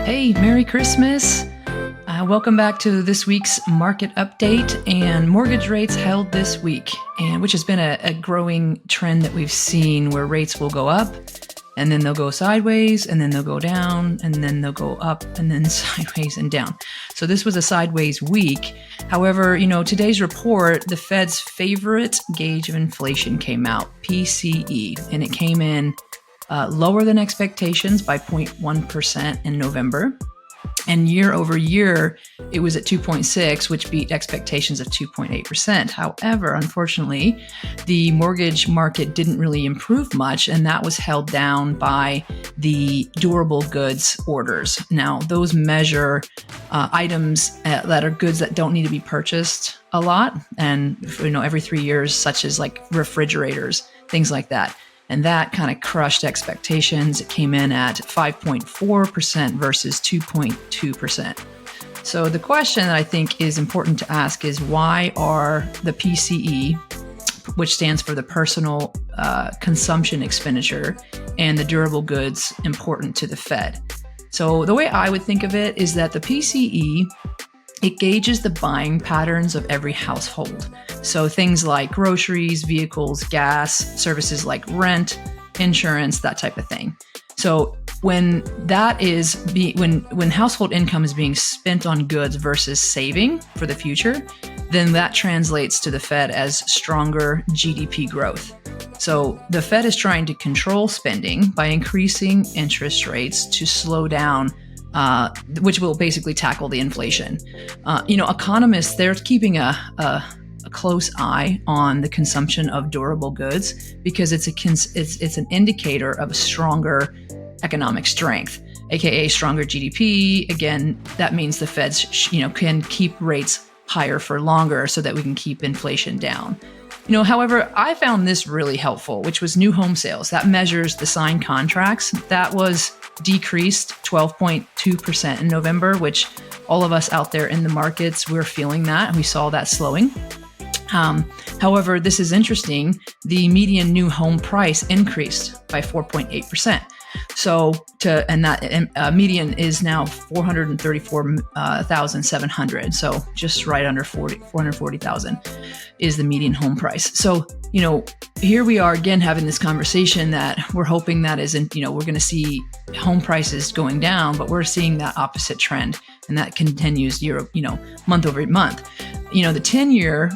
Hey, Merry Christmas. Welcome back to this week's market update. And mortgage rates held this week, and which has been a growing trend that we've seen where rates will go up and then they'll go sideways and then they'll go down and then they'll go up and then sideways and down. So this was a sideways week. However, today's report, the Fed's favorite gauge of inflation came out, PCE, and it came in lower than expectations by 0.1% in November. And year over year, it was at 2.6, which beat expectations of 2.8%. However, unfortunately, the mortgage market didn't really improve much, and that was held down by the durable goods orders. Now, those measure items that are goods that don't need to be purchased a lot, and every 3 years, such as like refrigerators, things like that. And that kind of crushed expectations. It came in at 5.4% versus 2.2%. So the question that I think is important to ask is, why are the PCE, which stands for the personal consumption expenditure, and the durable goods important to the Fed? So the way I would think of it is that the PCE, it gauges the buying patterns of every household. So things like groceries, vehicles, gas, services like rent, insurance, that type of thing. So when when household income is being spent on goods versus saving for the future, then that translates to the Fed as stronger GDP growth. So the Fed is trying to control spending by increasing interest rates to slow down which will basically tackle the inflation. Economists, they're keeping a close eye on the consumption of durable goods because it's an indicator of stronger economic strength, aka stronger GDP. Again, that means the Feds, can keep rates higher for longer so that we can keep inflation down. However, I found this really helpful, which was new home sales. That measures the signed contracts. That was decreased 12.2% in November, which all of us out there in the markets, we're feeling that. We saw that slowing. However, this is interesting. The median new home price increased by 4.8%. So that median is now 434,700. So just right under 440,000 is the median home price. So, here we are again having this conversation that we're hoping that isn't, we're going to see home prices going down, but we're seeing that opposite trend, and that continues month over month. The 10-year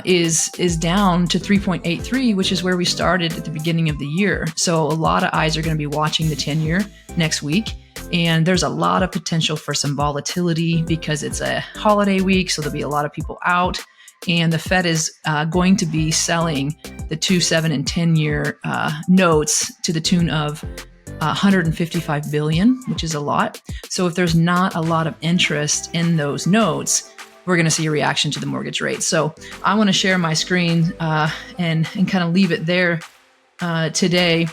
is down to 3.83, which is where we started at the beginning of the year. So a lot of eyes are going to be watching the 10-year next week. And there's a lot of potential for some volatility because it's a holiday week. So there'll be a lot of people out. And the Fed is going to be selling the 2, 7, and 10-year notes to the tune of 155 billion, which is a lot. So if there's not a lot of interest in those notes, we're going to see a reaction to the mortgage rate. So I want to share my screen and kind of leave it there today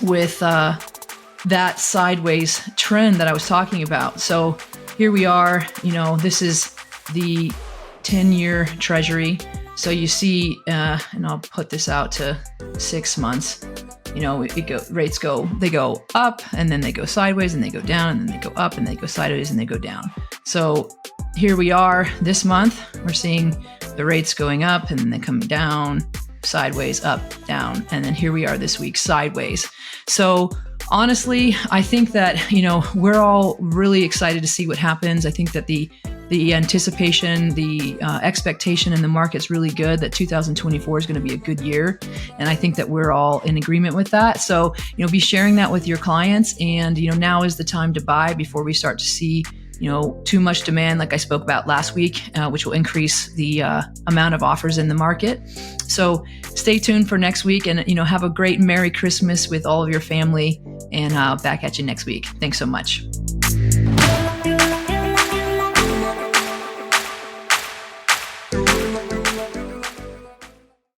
with that sideways trend that I was talking about. So here we are. This is the 10-year Treasury. So you see, and I'll put this out to 6 months. Rates they go up and then they go sideways and they go down and then they go up and they go sideways and they go down. So here we are this month, we're seeing the rates going up and then they come down, sideways, up, down. And then here we are this week, sideways. So honestly, I think that, we're all really excited to see what happens. I think that the anticipation, the expectation in the market's really good that 2024 is going to be a good year. And I think that we're all in agreement with that. So, be sharing that with your clients. And, now is the time to buy before we start to see, too much demand, like I spoke about last week, which will increase the amount of offers in the market. So stay tuned for next week and, have a great Merry Christmas with all of your family, and back at you next week. Thanks so much.